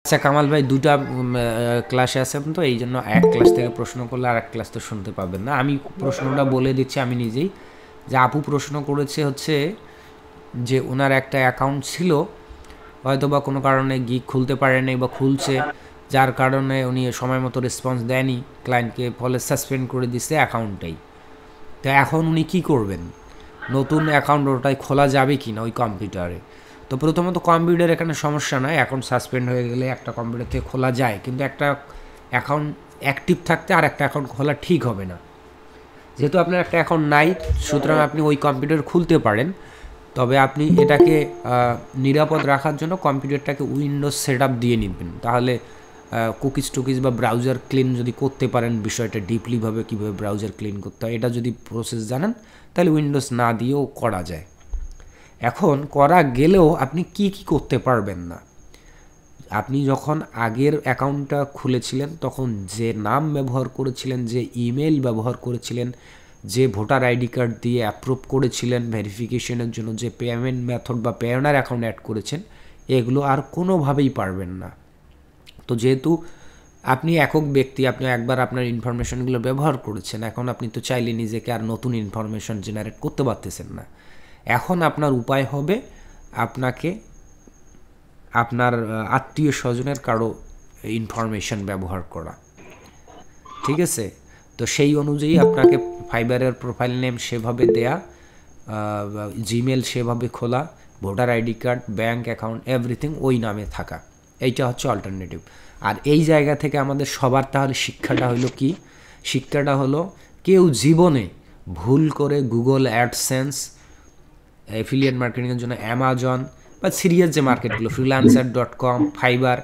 আচ্ছা কামাল ভাই, দুটা ক্লাসে আছেন তো, এই জন্য এক ক্লাস থেকে প্রশ্ন করলে আর এক ক্লাস তো শুনতে পাবেন না। আমি প্রশ্নটা বলে দিচ্ছি আমি নিজেই, যে আপু প্রশ্ন করেছে হচ্ছে যে ওনার একটা অ্যাকাউন্ট ছিল, হয়তো বা কোনো কারণে গিক খুলতে পারেনি বা খুলছে, যার কারণে উনি সময় মতো রেসপন্স দেয়নি ক্লায়েন্টকে, ফলে সাসপেন্ড করে দিচ্ছে অ্যাকাউন্টটাই। তো এখন উনি কি করবেন, নতুন অ্যাকাউন্ট ওটাই খোলা যাবে কি না ওই কম্পিউটারে? তো প্রথমত কম্পিউটার এখানে সমস্যা নয়, অ্যাকাউন্ট সাসপেন্ড হয়ে গেলে একটা কম্পিউটার থেকে খোলা যায়, কিন্তু একটা অ্যাকাউন্ট অ্যাক্টিভ থাকতে আর একটা অ্যাকাউন্ট খোলা ঠিক হবে না। যেহেতু আপনার একটা অ্যাকাউন্ট নাই, সুতরাং আপনি ওই কম্পিউটার খুলতে পারেন, তবে আপনি এটাকে নিরাপদ রাখার জন্য কম্পিউটারটাকে উইন্ডোজ সেট আপ দিয়ে নিবেন। তাহলে কুকিজ টুকিজ বা ব্রাউজার ক্লিন যদি করতে পারেন, বিষয়টা ডিপলিভাবে কীভাবে ব্রাউজার ক্লিন করতে হয় এটা যদি প্রসেস জানেন, তাহলে উইন্ডোজ না দিয়েও করা যায়। এখন করা গেলেও আপনি কি কি করতে পারবেন না, আপনি যখন আগের অ্যাকাউন্টটা খুলেছিলেন তখন যে নাম ব্যবহার করেছিলেন, যে ইমেল ব্যবহার করেছিলেন, যে ভোটার আইডি কার্ড দিয়ে অ্যাপ্রুভ করেছিলেন ভেরিফিকেশনের জন্য, যে পেমেন্ট মেথড বা পেওনার অ্যাকাউন্ট অ্যাড করেছেন, এগুলো আর কোনোভাবেই পারবেন না। তো যেহেতু আপনি একক ব্যক্তি, আপনি একবার আপনার ইনফরমেশনগুলো ব্যবহার করেছেন, এখন আপনি তো চাইলে নিজেকে আর নতুন ইনফরমেশন জেনারেট করতে পারতেছেন না। এখন আপনার উপায় হবে আপনাকে আপনার আত্মীয় স্বজনের কারো ইনফরমেশন ব্যবহার করা, ঠিক আছে? তো সেই অনুযায়ী আপনাকে ফাইবারের প্রোফাইল নেম সেভাবে দেয়া, জিমেল সেভাবে খোলা, voter ID card, bank account, everything ওই নামে থাকা, এইটা হচ্ছে অল্টারনেটিভ। আর এই জায়গা থেকে আমাদের সবার তাহলে শিক্ষাটা হলো কি? শিক্ষাটা হলো কেউ জীবনে ভুল করে গুগল অ্যাডসেন্স, অ্যাফিলিয়েট মার্কেটিংয়ের জন্য অ্যামাজন বা সিরিয়াস যে মার্কেটগুলো ফ্রিল্যান্সার.com, ফাইবার,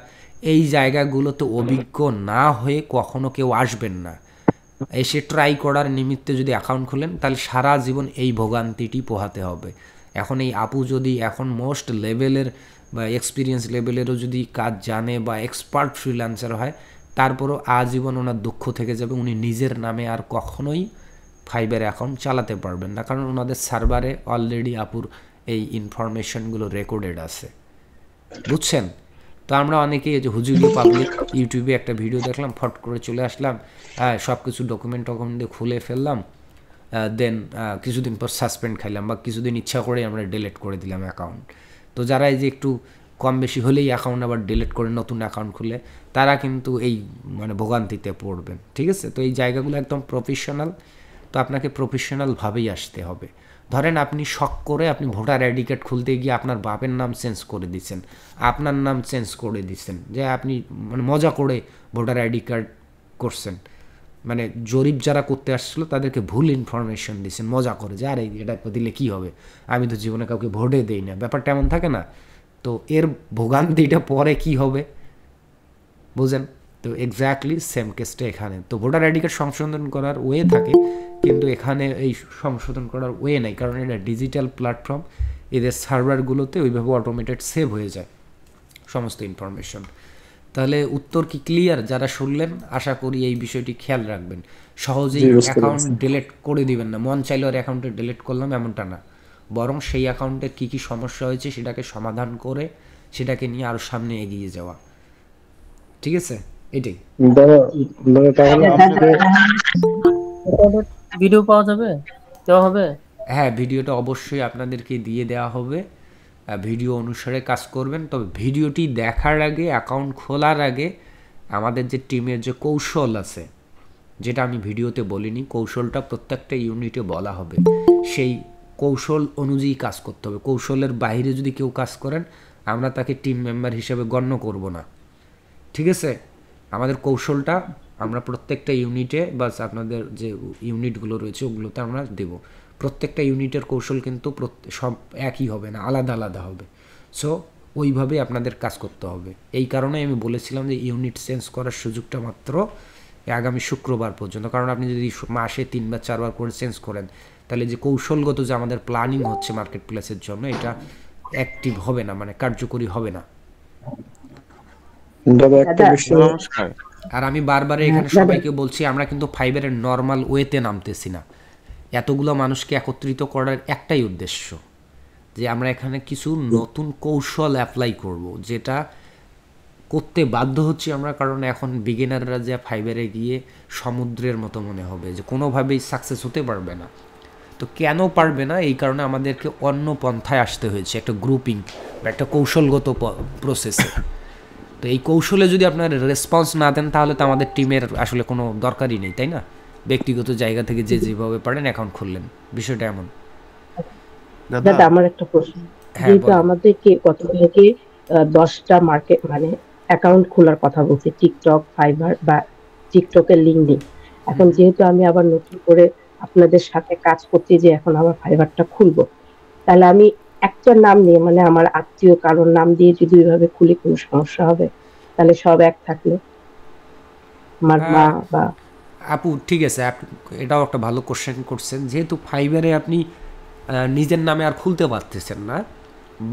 এই জায়গাগুলোতে অভিজ্ঞ না হয়ে কখনো কেউ আসবেন না। এসে ট্রাই করার নিমিত্তে যদি অ্যাকাউন্ট খোলেন, তাহলে সারা জীবন এই ভোগান্তিটি পোহাতে হবে। এখন এই আপু যদি এখন মোস্ট লেভেলের বা এক্সপিরিয়েন্স লেভেলেরও যদি কাজ জানে বা এক্সপার্ট ফ্রিল্যান্সার হয়, তারপরও আজীবন ওনার দুঃখ থেকে যাবে, উনি নিজের নামে আর কখনোই ফাইবার অ্যাকাউন্ট চালাতে পারবেন না, কারণ ওনাদের সার্ভারে অলরেডি আপুর এই ইনফরমেশনগুলো রেকর্ডেড আছে, বুঝছেন? তো আমরা অনেকেই যে হুজুগি পাবলিক ইউটিউবে একটা ভিডিও দেখলাম, ফট করে চলে আসলাম, সব কিছু ডকুমেন্ট দিয়ে খুলে ফেললাম, দেন কিছুদিন পর সাসপেন্ড খাইলাম বা কিছুদিন ইচ্ছা করে আমরা ডিলিট করে দিলাম অ্যাকাউন্ট। তো যারা এই যে একটু কম বেশি হলেই অ্যাকাউন্ট আবার ডিলিট করে নতুন অ্যাকাউন্ট খুলে, তারা কিন্তু এই মানে ভোগান্তিতে পড়বেন, ঠিক আছে? তো এই জায়গাগুলো একদম প্রফেশনাল, তো আপনাকে প্রফেশনালভাবেই আসতে হবে। ধরেন আপনি শখ করে আপনি ভোটার আইডি কার্ড খুলতে গিয়ে আপনার বাপের নাম চেঞ্জ করে দিচ্ছেন, আপনার নাম চেঞ্জ করে দিচ্ছেন, যে আপনি মানে মজা করে ভোটার আইডি কার্ড করছেন, মানে জরিপ যারা করতে আসছিলো তাদেরকে ভুল ইনফরমেশন দিচ্ছেন মজা করে, যে আরে এটা দিলে কী হবে, আমি তো জীবনে কাউকে ভোটে দেই না, ব্যাপারটা এমন থাকে না? তো এর ভোগান্তিটা পরে কি হবে বুঝেন? তো এক্স্যাক্টলি সেম কেসটা এখানে। তো ভোটার আইডি কার্ড সংশোধন করার ওয়ে থাকে, কিন্তু এখানে এই সংশোধন করার ওয়ে নাই, কারণ এটা ডিজিটাল প্ল্যাটফর্ম, এদের সার্ভারগুলোতে ওইভাবে অটোমেটেড সেভ হয়ে যায় সমস্ত ইনফরমেশন। তাহলে উত্তর কি ক্লিয়ার? যারা শুনলেন আশা করি এই বিষয়টি খেয়াল রাখবেন, সহজেই অ্যাকাউন্ট ডিলিট করে দিবেন না, মন চাইলে ওর অ্যাকাউন্টে ডিলিট করলাম এমনটা না, বরং সেই অ্যাকাউন্টে কী কী সমস্যা হয়েছে সেটাকে সমাধান করে সেটাকে নিয়ে আরও সামনে এগিয়ে যাওয়া, ঠিক আছে? এটাই। ভিডিও পাওয়া যাবে, দেওয়া হবে? হ্যাঁ, ভিডিওটা অবশ্যই আপনাদেরকে দিয়ে দেওয়া হবে, ভিডিও অনুসারে কাজ করবেন। তবে ভিডিওটি দেখার আগে, অ্যাকাউন্ট খোলার আগে আমাদের যে টিমের যে কৌশল আছে, যেটা আমি ভিডিওতে বলিনি, কৌশলটা প্রত্যেকটা ইউনিটে বলা হবে, সেই কৌশল অনুযায়ী কাজ করতে হবে। কৌশলের বাইরে যদি কেউ কাজ করেন, আমরা তাকে টিম মেম্বার হিসেবে গণ্য করব না, ঠিক আছে? আমাদের কৌশলটা আমরা প্রত্যেকটা ইউনিটে বা আপনাদের যে ইউনিটগুলো রয়েছে ওগুলোতে আমরা দেব। প্রত্যেকটা ইউনিটের কৌশল কিন্তু সব একই হবে না, আলাদা আলাদা হবে। সো ওইভাবে আপনাদের কাজ করতে হবে। এই কারণে আমি বলেছিলাম যে ইউনিট চেঞ্জ করার সুযোগটা মাত্র আগামী শুক্রবার পর্যন্ত, কারণ আপনি যদি মাসে 3 বা 4 বার করে চেঞ্জ করেন, তাহলে যে কৌশলগত যে আমাদের প্ল্যানিং হচ্ছে মার্কেট প্লেসের জন্য, এটা অ্যাক্টিভ হবে না, মানে কার্যকরী হবে না। নমস্কার। আর আমি বারবার এখানে সবাইকে বলছি, আমরা কিন্তু ফাইবারের নর্মাল ওয়েতে নামতেছি না। এতগুলো মানুষকে একত্রিত করার একটাই উদ্দেশ্য, যে আমরা এখানে কিছু নতুন কৌশল অ্যাপ্লাই করব, যেটা করতে বাধ্য হচ্ছি আমরা, কারণ এখন বিগিনাররা যে ফাইবারে গিয়ে সমুদ্রের মতো মনে হবে যে কোনোভাবেই সাকসেস হতে পারবে না। তো কেন পারবে না, এই কারণে আমাদেরকে অন্য পন্থায় আসতে হয়েছে, একটা গ্রুপিং বা একটা কৌশলগত প্রসেসে। তো এই কৌশলে যদি আপনার রেসপন্স না দেন তাহলে তো আমাদের টিমের আসলে কোনো দরকারই নেই, তাই না? ব্যক্তিগত জায়গা থেকে যে যেভাবে পারেন অ্যাকাউন্ট খুললেন, বিষয়টা এমন। দাদা আমার একটা প্রশ্ন, হ্যাঁ যেহেতু বলেন। আমাদেরকে প্রথমে 10টা মার্কেট মানে অ্যাকাউন্ট খোলার কথা বলছে, টিকটক, ফাইবার বা টিকটকের লিঙ্ক দিন। এখন যেহেতু আমি আবার নতুন করে আপনাদের সাথে কাজ করতে, যে এখন আমার ফাইবারটা খুলবো, তাহলে আমি একটা নাম নিয়ে মানে আমার আত্মীয় কারোর নাম দিয়ে যদি ওইভাবে খুলে কোনো সমস্যা হবে? তাহলে সব এক থাকলে আমার মা বা আপু ঠিক আছে, এটাও একটা ভালো কোশ্চেন করছেন। যেহেতু ফাইবারে আপনি নিজের নামে আর খুলতে পারতেছেন না,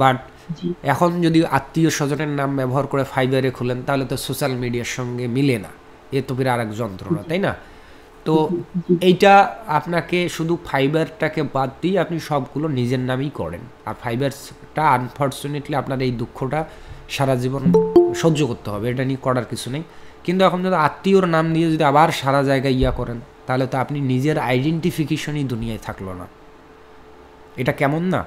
বাট জি এখন যদি আত্মীয় স্বজনের নাম ব্যবহার করে ফাইবারে খুলেন তাহলে তো সোশ্যাল মিডিয়ার সঙ্গে মিলে না, এ তো আর এক যন্ত্রণা, তাই না? তো জি এইটা আপনাকে শুধু ফাইবারটাকে বাদ দিয়ে আপনি সবগুলো নিজের নামেই করেন। আর ফাইবারটা আনফর্চুনেটলি আপনার এই দুঃখটা সারা জীবন সহ্য করতে হবে, এটা নিয়ে করার কিছু নেই। কিন্তু এখন যদি আত্মীয়র নাম দিয়ে যদি আবার সারা জায়গায় করেন তাহলে তো আপনি নিজের আইডেন্টিফিকেশনই দুনিয়ায় থাকলো না। এটা কেমন না?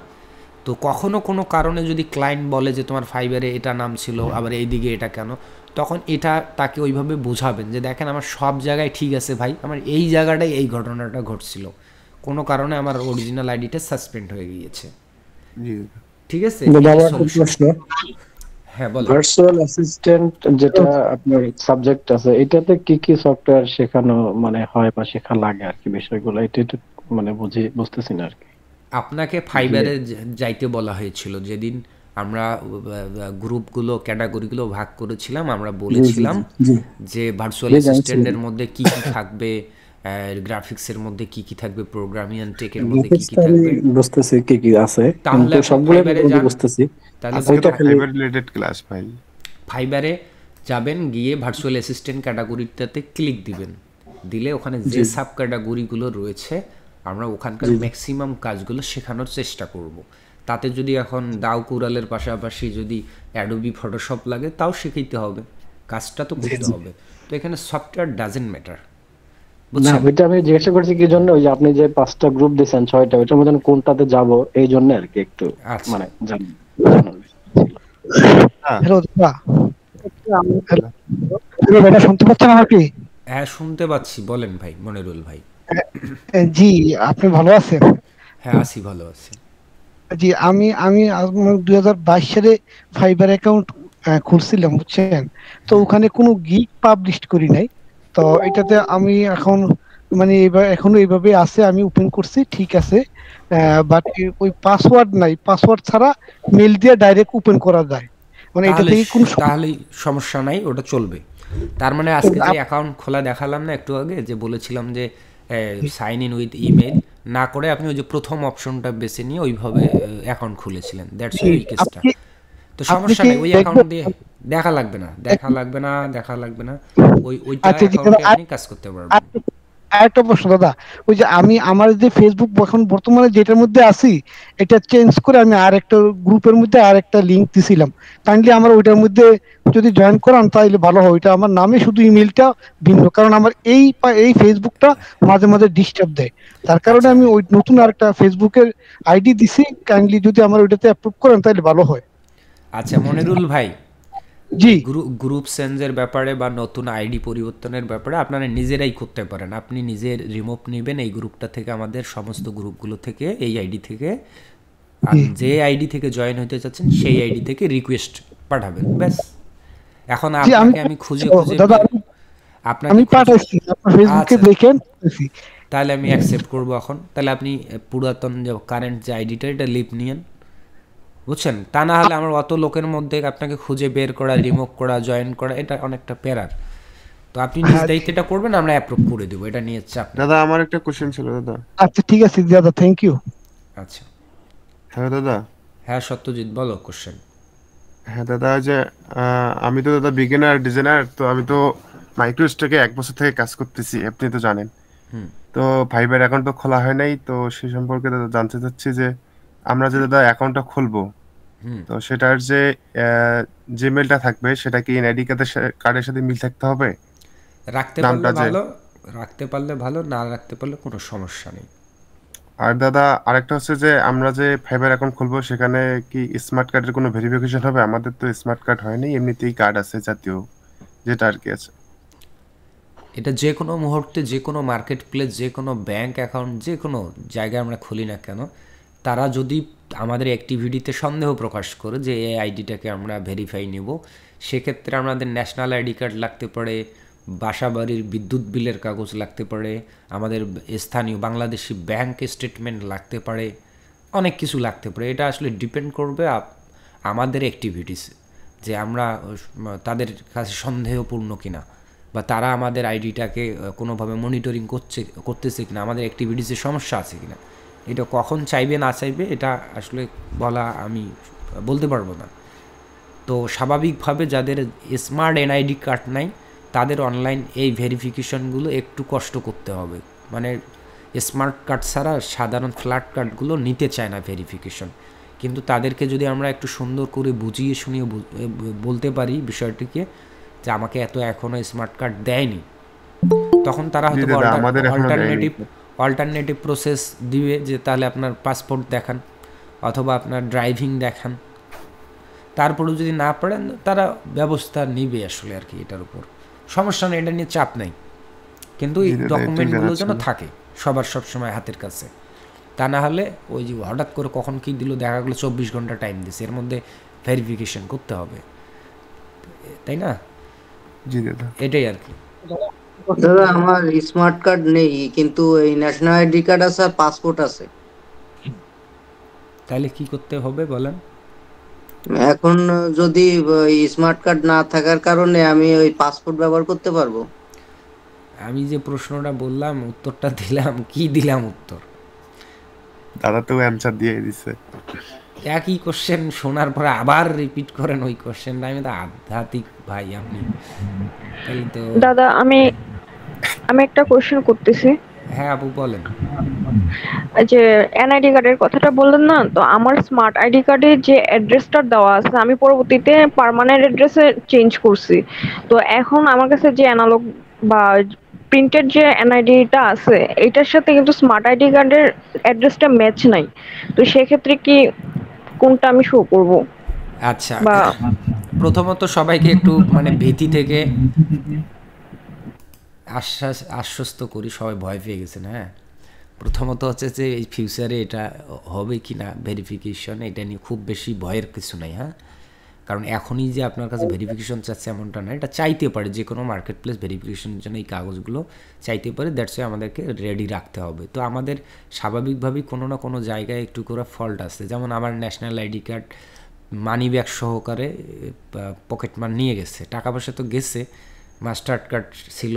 তো কখনো কোনো কারণে যদি ক্লায়েন্ট বলে যে তোমার ফাইবারে এটা নাম ছিল আবার এইদিকে এটা কেন, তখন এটা তাকে ওইভাবে বোঝাবেন যে দেখেন আমার সব জায়গায় ঠিক আছে ভাই, আমার এই জায়গাটায় এই ঘটনাটা ঘটছিল, কোনো কারণে আমার অরিজিনাল আইডিটা সাসপেন্ড হয়ে গিয়েছে। জি ঠিক আছে, দাদা এটা আমার একটা সলিউশন। প্রশ্ন, হ্যাঁ বলেন। ভার্চুয়াল অ্যাসিস্ট্যান্ট যেটা আপনার সাবজেক্ট আছে, এটাতে কি কি সফটওয়্যার শেখানো মানে হয় বা শেখা লাগে আর কি, বিষয়গুলো এটা একটু মানে বুঝতেছি না আর কি। আপনাকে ফাইবারে যাইতে বলা হয়েছিল যেদিন আমরা গ্রুপগুলো ক্যাটাগরিগুলো ভাগ করেছিলাম, আমরা জি জি বলেছিলাম জি জি যে ভার্চুয়াল জি জানছিলাম। অ্যাসিস্ট্যান্টের মধ্যে কি কি থাকবে, গ্রাফিক্সের মধ্যে কি কি থাকবে, প্রোগ্রামিং অ্যান্ড টেকের মধ্যে কি কি গ্রাফিক্সটা আমি থাকবে। বুঝতেছি কি কি আছে, তাহলে কিন্তু আপনি সবগুলো ফাইবারে মোটামুটি যান, বুঝতেছি। তাহলে আজকে তো ওইটা খালি ফাইবার রিলেটেড ক্লাস ভাই। ফাইবারে যাবেন, গিয়ে ভার্চুয়াল অ্যাসিস্ট্যান্ট ক্যাটাগরিটাতে ক্লিক দিবেন, দিলে ওখানে যে জি সাব ক্যাটাগরিগুলো রয়েছে আমরা ওখানকার জি ম্যাক্সিমাম কাজগুলো শেখানোর চেষ্টা করব। তাতে যদি এখন দাও কুরালের পাশাপাশি যদি অ্যাডোবি ফটোশপ লাগে তাও শিখাইতে হবে, কাজটা তো জি করতে জি। হবে। তো এখানে সফটওয়্যার ডাজেন্ট ম্যাটার, না বুঝছেন? ওইটা আমি জিজ্ঞাসা করছি কি জন্য, ওই যে আপনি যে 5টা গ্রুপ দিয়েছেন 6টা, ওইটার মধ্যে আমি কোনটাতে যাব এই জন্য আর কি, একটু আচ্ছা, মানে জানার বিষয় ছিল। হ্যাঁ হ্যালো দাদা। হ্যালো। হ্যালো দাদা, শুনতে পাচ্ছেন আমাকে? হ্যাঁ শুনতে পাচ্ছি, বলেন ভাই মনিরুল ভাই। জি, আপনি ভালো আছেন? হ্যাঁ আছি, ভালো আছি। জি, আমি আমি 2022 সালে ফাইবার অ্যাকাউন্ট খুলছিলাম, বুঝছেন? তো ওখানে কোনো গিগ পাবলিশ করি নাই। তো এটাতে আমি এখন মানে এখনো এইভাবে আছে, আমি ওপেন করছি, ঠিক আছে। বাট ওই পাসওয়ার্ড নাই, পাসওয়ার্ড ছাড়া মেল দিয়ে ডাইরেক্ট ওপেন করা যায়, মানে এটা তাহলে থেকে কোনো তাহলেই সমস্যা নাই, ওটা চলবে। তার মানে আজকে যে অ্যাকাউন্ট খোলা দেখালাম না একটু আগে, যে বলেছিলাম যে সাইন ইন উইথ ইমেল না করে আপনি ওই যে প্রথম অপশনটা বেছে নিয়ে ওইভাবে অ্যাকাউন্ট খুলেছিলেন, দ্যাটস জি, ওই কেসটা। আপনি তো আপনি সমস্যা কি নেই, ওই দেখবেন? অ্যাকাউন্ট দিয়ে দেখা লাগবে না, দেখা লাগবে না, দেখা লাগবে না, ওইটা আচ্ছা জি দাদা, অ্যাকাউন্টে আপনি কাজ করতে পারবেন। আরেকটা প্রশ্ন দাদা, ওই যে আমি আমার যে ফেসবুক এখন বর্তমানে যেটার মধ্যে আছি, এটা চেঞ্জ করে আমি আর একটা গ্রুপের মধ্যে আর একটা লিংক দিছিলাম। কাইন্ডলি আমার ওইটার মধ্যে যদি জয়েন করান তাহলে ভালো হয়। ওইটা আমার নামে, শুধু ইমেলটা ভিন্ন, কারণ আমার এই ফেসবুকটা মাঝে মাঝে ডিস্টার্ব দেয়। তার কারণে আচ্ছা আমি ওই নতুন আরেকটা ফেসবুকের আইডি দিছি। কাইন্ডলি যদি আমার ওইটাতে অ্যাপ্রুভ করেন তাহলে ভালো হয়। আচ্ছা মনিরুল ভাই, জি এই গ্রুপ চেঞ্জের ব্যাপারে বা নতুন আইডি পরিবর্তনের ব্যাপারে আপনারা নিজেরাই করতে পারেন। আপনি নিজের রিমুভ নেবেন এই গ্রুপটা থেকে, আমাদের সমস্ত গ্রুপগুলো থেকে, এই আইডি থেকে, আর যে আইডি থেকে জয়েন হতে চাচ্ছেন সেই আইডি থেকে রিকোয়েস্ট পাঠাবেন, ব্যাস। এখন জি আপনাকে আমি খুঁজে খুঁজে দাদা, আপনাকে আমি খুঁজে, পাঠাইছি আপনার ফেসবুকে, আচ্ছা দেখেন। তাহলে আমি অ্যাকসেপ্ট করবো এখন। তাহলে আপনি পুরাতন যে কারেন্ট যে আইডিটা এটা লিভ নিয়েন, বুঝছেন? তা না হলে আমার অত লোকের মধ্যে আপনাকে খুঁজে বের করা, রিমুভ করা, জয়েন করা, এটা অনেকটা প্যারার। তো আপনি নিজ দায়িত্বে এটা করবেন, আমরা অ্যাপ্রুভ করে দেবো, এটা নিয়ে চাপ নেই। দাদা আমার একটা কোশ্চেন ছিল দাদা। আচ্ছা ঠিক আছে দাদা, থ্যাংক ইউ। আচ্ছা হ্যাঁ দাদা। হ্যাঁ সত্যজিৎ বলো কোশ্চেন। হ্যাঁ দাদা, ওই যে আমি তো দাদা বিগিনার ডিজাইনার, তো আমি তো মাইক্রোস্টকে 1 বছর থেকে কাজ করতেছি, আপনি তো জানেন। হুম তো ফাইবার অ্যাকাউন্ট তো খোলা হয় নাই, তো সেই সম্পর্কে দাদা জানতে চাচ্ছি যে আমরা যে দাদা অ্যাকাউন্টটা খুলবো, তো সেটার যে জিমেলটা থাকবে সেটা কি এনআইডি কার্ডের সাথে মিল থাকতে হবে? রাখতে নামটা পারলে যে ভালো, রাখতে পারলে ভালো, না রাখতে পারলে কোনো সমস্যা নেই। আর দাদা আরেকটা হচ্ছে যে আমরা যে ফাইবার অ্যাকাউন্ট খুলবো সেখানে কি স্মার্ট কার্ডের কোনো ভেরিফিকেশন হবে? আমাদের তো স্মার্ট কার্ড হয়নি, এমনিতেই কার্ড আছে জাতীয় যেটা আর কি আছে। এটা যে কোনো মুহূর্তে যে কোনো মার্কেট প্লেস, যে কোনো ব্যাংক অ্যাকাউন্ট, যে কোনো জায়গায় আমরা খুলি না কেন, তারা যদি আমাদের অ্যাক্টিভিটিতে সন্দেহ প্রকাশ করে যে এই আইডিটাকে আমরা ভেরিফাই নেব, সেক্ষেত্রে আমাদের ন্যাশনাল আইডি কার্ড লাগতে পারে, বাসা বাড়ির বিদ্যুৎ বিলের কাগজ লাগতে পারে, আমাদের স্থানীয় বাংলাদেশি ব্যাংক স্টেটমেন্ট লাগতে পারে, অনেক কিছু লাগতে পারে। এটা আসলে ডিপেন্ড করবে আমাদের অ্যাক্টিভিটিস, যে আমরা তাদের কাছে সন্দেহপূর্ণ কিনা, বা তারা আমাদের আইডিটাকে কোনোভাবে মনিটরিং করতেছে কিনা, আমাদের অ্যাক্টিভিটিসে সমস্যা আছে কিনা। এটা কখন চাইবে না চাইবে এটা আসলে বলা আমি বলতে পারবো না। তো স্বাভাবিকভাবে যাদের স্মার্ট এনআইডি কার্ড নাই তাদের অনলাইন এই ভেরিফিকেশনগুলো একটু কষ্ট করতে হবে। মানে স্মার্ট কার্ড ছাড়া সাধারণ ফ্ল্যাট কার্ডগুলো নিতে চায় না ভেরিফিকেশন। কিন্তু তাদেরকে যদি আমরা একটু সুন্দর করে বুঝিয়ে শুনিয়ে বলতে পারি বিষয়টিকে, যে আমাকে এখনও স্মার্ট কার্ড দেয়নি, তখন তারা হয়তো আমাদের এখনো দেয়নি। অল্টারনেটিভ প্রসেস দিবে, যে তাহলে আপনার পাসপোর্ট দেখান অথবা আপনার ড্রাইভিং দেখান। তারপরেও যদি না পারেন তারা ব্যবস্থা নিবে আসলে আর কি, এটার উপর সমস্যা নেই, এটা নিয়ে চাপ নেই। কিন্তু এই ডকুমেন্টগুলো যেন থাকে সবার সবসময় হাতের কাছে, তা না হলে ওই যে হঠাৎ করে কখন কী দিল দেখা গেলো 24 ঘন্টা টাইম দিচ্ছে, এর মধ্যে ভেরিফিকেশন করতে হবে, তাই না? জি দাদা, এটাই আর কি। দাদা আমার স্মার্ট কার্ড নেই, কিন্তু এই ন্যাশনাল আইডি কার্ড আছে আর পাসপোর্ট আছে। তাহলে কি করতে হবে বলেন? এখন যদি স্মার্ট কার্ড না থাকার কারণে আমি ওই পাসপোর্ট ব্যবহার করতে পারবো? আমি যে প্রশ্নটা বললাম উত্তরটা দিলাম, কি দিলাম উত্তর? দাদা তো অ্যানসার দিয়ে দিছে। একই কোশ্চেন শোনার পরে আবার রিপিট করেন ওই কোশ্চেনটা, আমি তো আধ্যাত্মিক ভাই আপনি। তাহলে তো দাদা আমি একটা কোশ্চেন করতেছি। হ্যাঁ আপু বলেন। যে এনআইডি কার্ডের কথাটা বললেন না, তো আমার স্মার্ট আইডি কার্ডে যে অ্যাড্রেসটা দেওয়া আছে আমি পরবর্তীতে পার্মানেন্ট অ্যাড্রেসে চেঞ্জ করছি। তো এখন আমার কাছে যে অ্যানালগ বা প্রিন্টেড যে এনআইডিটা আছে এটার সাথে কিন্তু স্মার্ট আইডি কার্ডের অ্যাড্রেসটা ম্যাচ নাই। তো সেক্ষেত্রে কি কোনটা আমি শো করব? আচ্ছা, বা প্রথমত সবাইকে একটু মানে ভীতি থেকে আশ্বস্ত করি, সবাই ভয় পেয়ে গেছেন। হ্যাঁ, প্রথমত হচ্ছে যে এই ফিউচারে এটা হবে কি না ভেরিফিকেশন, এটা নিয়ে খুব বেশি ভয়ের কিছু নাই। হ্যাঁ, কারণ এখনই যে আপনার কাছে ভেরিফিকেশন চাচ্ছে এমনটা না, এটা চাইতে পারে যে কোনো মার্কেট প্লেস ভেরিফিকেশনের জন্য এই কাগজগুলো চাইতে পারে, দ্যাটস ওয়াই আমাদেরকে রেডি রাখতে হবে। তো আমাদের স্বাভাবিকভাবেই কোনো না কোনো জায়গায় একটু করে ফল্ট আছে। যেমন আমার national ID card money bag সহকারে পকেট মার নিয়ে গেছে, টাকা পয়সা তো গেছে, মাস্টার কার্ড ছিল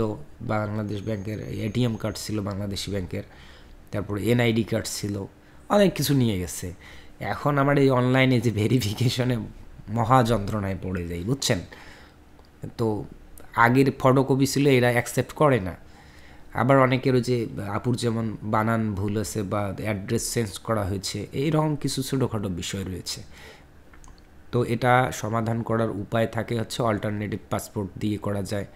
বাংলাদেশ ব্যাংকের, এটিএম কার্ড ছিল বাংলাদেশি ব্যাংকের, তারপরে এনআইডি কার্ড ছিল, অনেক কিছু নিয়ে গেছে। এখন আমার এই অনলাইনে যে ভেরিফিকেশনে মহা যন্ত্রণায় পড়ে যাই, বুঝছেন? তো আগের ফটোকপি ছিল এরা অ্যাকসেপ্ট করে না। আবার অনেকের যে আপুর যেমন বানান ভুল আছে বা অ্যাড্রেস চেঞ্জ করা হয়েছে, এইরকম কিছু ছোটোখাটো বিষয় রয়েছে। তো এটা সমাধান করার উপায় থাকে হচ্ছে অল্টারনেটিভ পাসপোর্ট দিয়ে করা যায়,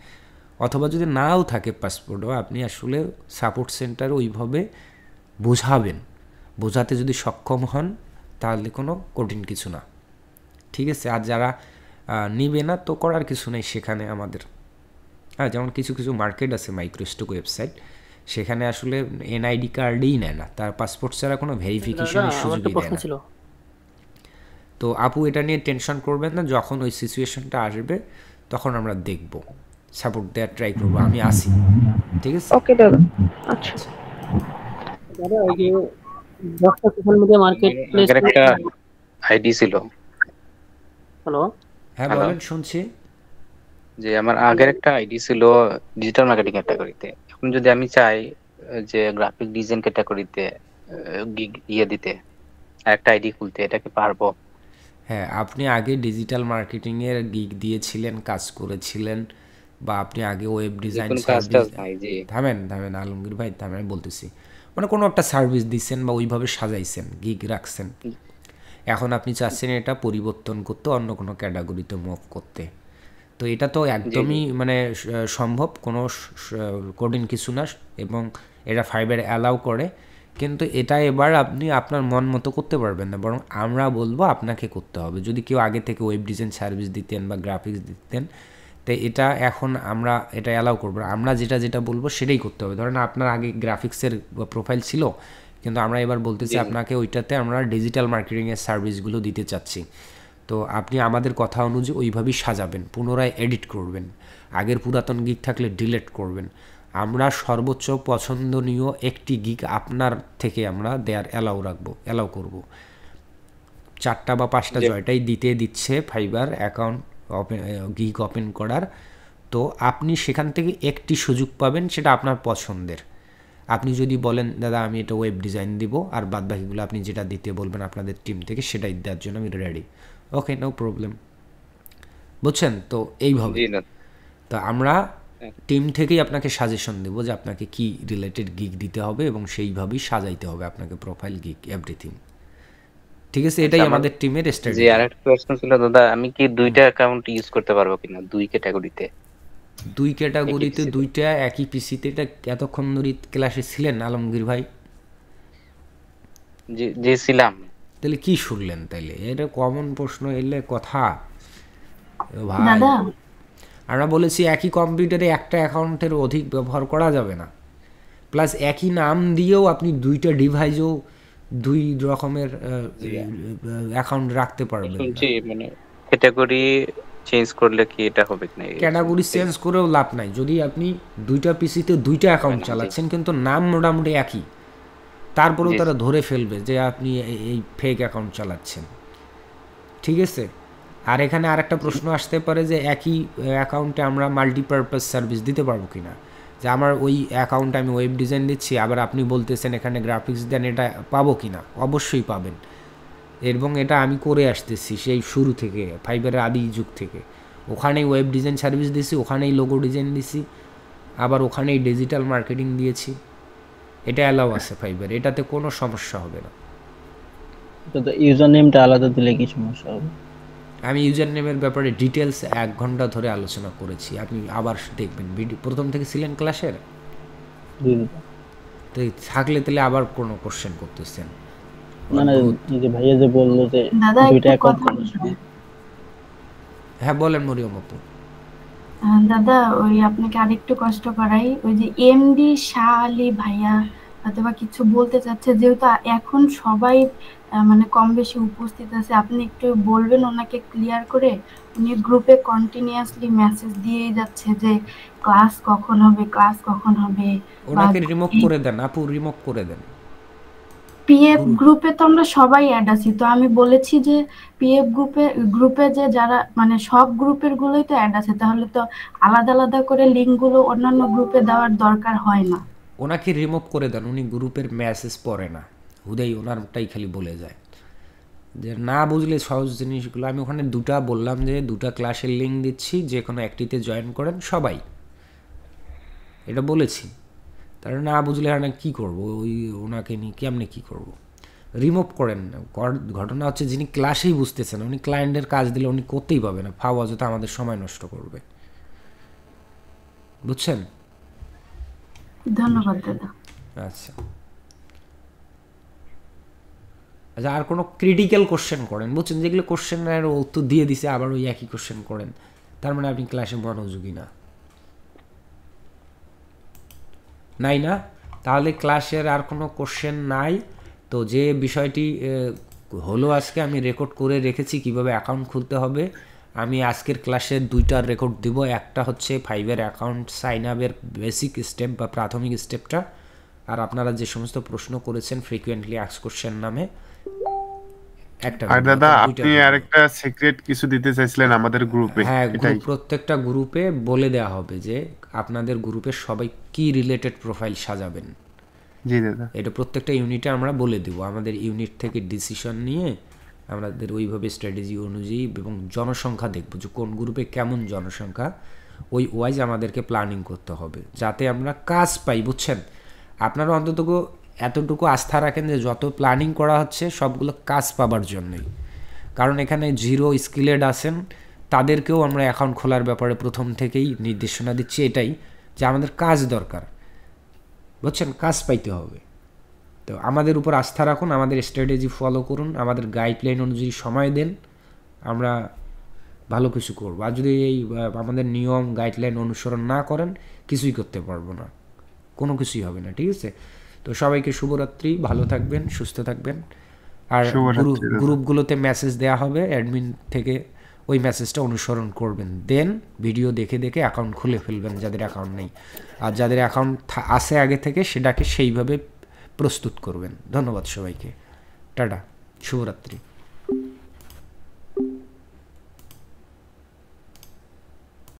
অথবা যদি নাও থাকে পাসপোর্টও আপনি আসলে সাপোর্ট সেন্টারে ওইভাবে বোঝাবেন, বোঝাতে যদি সক্ষম হন তাহলে কোনো কঠিন কিছু না, ঠিক আছে? আর যারা নিবে না তো করার কিছু নেই সেখানে আমাদের। হ্যাঁ, যেমন কিছু কিছু মার্কেট আছে মাইক্রোস্টক ওয়েবসাইট, সেখানে আসলে এনআইডি কার্ডই নেয় না, তার পাসপোর্ট ছাড়া কোনো ভেরিফিকেশনের সুযোগই দেয় না। তো আপু এটা নিয়ে টেনশন করবেন না, যখন ওই সিচুয়েশনটা আসবে তখন আমরা দেখব, সাপোর্ট দেওয়ার ট্রাই করবো, আমি আসি, ঠিক আছে? ওকে দাদা। আচ্ছা দাদা ওই যে 10টা সোশ্যাল মিডিয়া মার্কেট প্লেস একটা আইডি ছিল। হ্যালো হ্যাঁ বলেন, শুনছি। যে আমার আগের একটা আইডি ছিল ডিজিটাল মার্কেটিং ক্যাটাগরিতে। এখন যদি আমি চাই যে গ্রাফিক ডিজাইন ক্যাটাগরিতে ইয়ে দিতে, একটা আইডি খুলতে, এটা কি পারবো? হ্যাঁ, আপনি আগে ডিজিটাল মার্কেটিংয়ের গিগ দিয়েছিলেন, কাজ করেছিলেন, বা আপনি আগে ওয়েব ডিজাইন সার্ভিস, থামেন আলমগীর ভাই থামেন, আমি বলতেছি, মানে কোনো একটা সার্ভিস দিচ্ছেন বা ওইভাবে সাজাইছেন, গিগ রাখছেন, এখন আপনি চাচ্ছেন এটা পরিবর্তন করতে, অন্য কোনো ক্যাটাগরিতে মুভ করতে। তো এটা তো একদমই মানে সম্ভব, কোনো কঠিন কিছু না, এবং এটা ফাইবার অ্যালাউ করে। কিন্তু এটা এবার আপনি আপনার মন মতো করতে পারবেন না, বরং আমরা বলবো আপনাকে করতে হবে। যদি কেউ আগে থেকে ওয়েব ডিজাইন সার্ভিস দিতেন বা গ্রাফিক্স দিতেন, তো এটা এখন আমরা এটা অ্যালাউ করবো না। আমরা যেটা যেটা বলবো সেটাই করতে হবে। ধরেন আপনার আগে গ্রাফিক্সের প্রোফাইল ছিল, কিন্তু আমরা এবার বলতেছি আপনাকে ওইটাতে আমরা ডিজিটাল মার্কেটিংয়ের সার্ভিসগুলো দিতে চাচ্ছি। তো আপনি আমাদের কথা অনুযায়ী ওইভাবেই সাজাবেন, পুনরায় এডিট করবেন, আগের পুরাতন গিগ থাকলে ডিলিট করবেন। আমরা সর্বোচ্চ পছন্দনীয় একটি গিগ আপনার থেকে আমরা দেয়ার অ্যালাউ করব। 4টা বা 5টা জয়টাই দিচ্ছে ফাইবার অ্যাকাউন্ট গিগ ওপেন করার। তো আপনি সেখান থেকে একটি সুযোগ পাবেন, সেটা আপনার পছন্দের। আপনি যদি বলেন দাদা আমি এটা ওয়েব ডিজাইন দিব, আর বাদ বাকিগুলো আপনি যেটা দিতে বলবেন আপনাদের টিম থেকে সেটাই দেওয়ার জন্য আমি রেডি। ওকে, নো প্রবলেম, বুঝছেন তো? এইভাবে তো আমরা টিম থেকেই আপনাকে সাজেশন দেবো যে আপনাকে কি রিলেটেড গিগ দিতে হবে, এবং সেইভাবেই সাজাইতে হবে আপনাকে প্রোফাইল, গিগ, এভরিথিং। ঠিক আছে, এটাই আমাদের টিমের স্ট্র্যাটেজি। জি, আরেকটা প্রশ্ন ছিল দাদা, আমি কি 2টা অ্যাকাউন্ট ইউজ করতে পারবো কিনা 2 ক্যাটাগরিতে? 2 ক্যাটাগরিতে 2টা একই পিসিতে? এটা এতক্ষণ ধরে ক্লাসে ছিলেন আলমগীর ভাই? জি ছিলাম। তাহলে কি শুনলেন? তাইলে এটা কমন প্রশ্ন এলে কথা ভাই। আমরা বলেছি একই কম্পিউটারে একটা অ্যাকাউন্টের অধিক ব্যবহার করা যাবে না, প্লাস একই নাম দিয়েও আপনি 2টা ডিভাইসেও 2 রকমের অ্যাকাউন্ট রাখতে পারবেন। মানে ক্যাটাগরি চেঞ্জ করলে কি এটা হবে কিনা? ক্যাটাগরি চেঞ্জ করেও লাভ নাই। যদি আপনি 2টা পিসিতে 2টা অ্যাকাউন্ট চালাচ্ছেন, কিন্তু নাম মোটামুটি একই, তারপরেও তারা ধরে ফেলবে যে আপনি এই ফেক অ্যাকাউন্ট চালাচ্ছেন। ঠিক আছে। আর এখানে আরেকটা প্রশ্ন আসতে পারে যে একই অ্যাকাউন্টে আমরা মাল্টিপারপাস সার্ভিস দিতে পারবো কিনা, যে আমার ওই অ্যাকাউন্টে আমি ওয়েব ডিজাইন দিচ্ছি, আবার আপনি বলতেছেন এখানে গ্রাফিক্স দেন, এটা পাবো কিনা? অবশ্যই পাবেন, এবং এটা আমি করে আসতেছি সেই শুরু থেকে, ফাইবারের আদি যুগ থেকে। ওখানেই ওয়েব ডিজাইন সার্ভিস দিয়েছি, ওখানেই লোগো ডিজাইন দিয়েছি, আবার ওখানেই ডিজিটাল মার্কেটিং দিয়েছি। এটা অ্যালাউ আছে ফাইবার, এটাতে কোনো সমস্যা হবে না। তো ইউজার নেমটা আলাদা দিলে কি সমস্যা হবে? আমি ইউজার নেমের ব্যাপারে ডিটেলস 1 ঘন্টা ধরে আলোচনা করেছি, আপনি আবার দেখবেন ভিডিও। প্রথম থেকে ছিলেন ক্লাসের? তো থাকলে তাহলে আবার কোনো কোশ্চেন করতেছেন? মানে যে ভাইয়া যে বললো যে 2টা অ্যাকাউন্ট, হ্যাঁ বলেন মরিয়ম আপু। দাদা ওই আপনাকে আরেকটু কষ্ট করাই, ওই যে এমডি শাহ আলী ভাইয়া অথবা কিছু বলতে চাচ্ছে, যেহেতু এখন সবাই মানে কম বেশি উপস্থিত আছে, আপনি একটু বলবেন ওনাকে ক্লিয়ার করে। উনি গ্রুপে কন্টিনিউয়াসলি মেসেজ দিয়েই যাচ্ছে যে ক্লাস কখন হবে, ক্লাস কখন হবে। ওনাকে রিমুভ করে দেন আপু, রিমুভ করে দেন। পিএফ গ্রুপে তো আমরা সবাই অ্যাড আছি, তো আমি বলেছি যে পিএফ গ্রুপে যে যারা মানে সব গ্রুপের গুলোই তো অ্যাড আছে, তাহলে তো আলাদা আলাদা করে লিংক গুলো অন্যান্য গ্রুপে দেওয়ার দরকার হয় না। ওনাকে রিমুভ করে দেন, উনি গ্রুপের মেসেজ পড়ে না, হুদাই ওনারটাই খালি বলে যায়। যে না বুঝলে সহজ জিনিসগুলো, আমি ওখানে 2টা বললাম যে 2টা ক্লাসের লিঙ্ক দিচ্ছি, যে কোনো একটিতে জয়েন করেন সবাই, এটা বলেছি। তারা না বুঝলে আর কী করবো, ওই ওনাকে নিয়ে কেমনি কী করবো? রিমুভ করেন। ঘটনা হচ্ছে যিনি ক্লাসেই বুঝতেছেন, উনি ক্লায়েন্টের কাজ দিলে উনি করতেই পাবে না, ফাও অযথা আমাদের সময় নষ্ট করবে, বুঝছেন? ধন্যবাদ দাদা। আচ্ছা আচ্ছা, আর কোনো ক্রিটিক্যাল কোশ্চেন করেন, বুঝছেন? যেগুলো কোশ্চেনের উত্তর দিয়ে দিছে আবার ওই একই কোশ্চেন করেন, তার মানে আপনি ক্লাসে মনোযোগী না। নাই না? তাহলে ক্লাসের আর কোনো কোশ্চেন নাই। তো যে বিষয়টি হলো আজকে, আমি রেকর্ড করে রেখেছি কিভাবে অ্যাকাউন্ট খুলতে হবে। আমি আজকের ক্লাসে 2টার রেকর্ড দিব। একটা হচ্ছে ফাইবার অ্যাকাউন্ট সাইন আপের বেসিক স্টেপ বা প্রাথমিক স্টেপটা, আর আপনারা যে সমস্ত প্রশ্ন করেছেন ফ্রিকুয়েন্টলি আস্কড কোশ্চেন নামে একটা। আর দাদা আপনি আরেকটা সিক্রেট কিছু দিতে চাইছিলেন আমাদের গ্রুপে? হ্যাঁ, প্রত্যেকটা গ্রুপে বলে দেওয়া হবে যে আপনাদের গ্রুপের সবাই কি রিলেটেড প্রোফাইল সাজাবেন। জি দাদা, এটা প্রত্যেকটা ইউনিটে আমরা বলে দেব। আমাদের ইউনিট থেকে ডিসিশন নিয়ে আমাদের ওইভাবে স্ট্র্যাটেজি অনুযায়ী এবং জনসংখ্যা দেখব যে কোন গ্রুপে কেমন জনসংখ্যা, ওই ওয়াইজ আমাদেরকে প্ল্যানিং করতে হবে যাতে আমরা কাজ পাই, বুঝছেন? আপনারা অন্তত এতটুকু আস্থা রাখেন যে যত প্ল্যানিং করা হচ্ছে সবগুলো কাজ পাবার জন্যই, কারণ এখানে জিরো স্কিলেড আছেন তাদেরকেও আমরা অ্যাকাউন্ট খোলার ব্যাপারে প্রথম থেকেই নির্দেশনা দিচ্ছি এটাই যে আমাদের কাজ দরকার, বুঝছেন, কাজ পাইতে হবে। তো আমাদের উপর আস্থা রাখুন, আমাদের স্ট্র্যাটেজি ফলো করুন, আমাদের গাইডলাইন অনুযায়ী সময় দেন, আমরা ভালো কিছু করবো। আর যদি এই আমাদের নিয়ম গাইডলাইন অনুসরণ না করেন কিছুই করতে পারবো না, কোনো কিছুই হবে না, ঠিক আছে? তো সবাইকে শুভরাত্রি, ভালো থাকবেন, সুস্থ থাকবেন। আর গ্রুপগুলোতে মেসেজ দেওয়া হবে অ্যাডমিন থেকে, ওই মেসেজটা অনুসরণ করবেন, দেন ভিডিও দেখে দেখে অ্যাকাউন্ট খুলে ফেলবেন যাদের অ্যাকাউন্ট নেই, আর যাদের অ্যাকাউন্ট আছে আগে থেকে সেটাকে সেইভাবে প্রস্তুত করবেন। ধন্যবাদ সবাইকে, টাটা, শুভরাত্রি।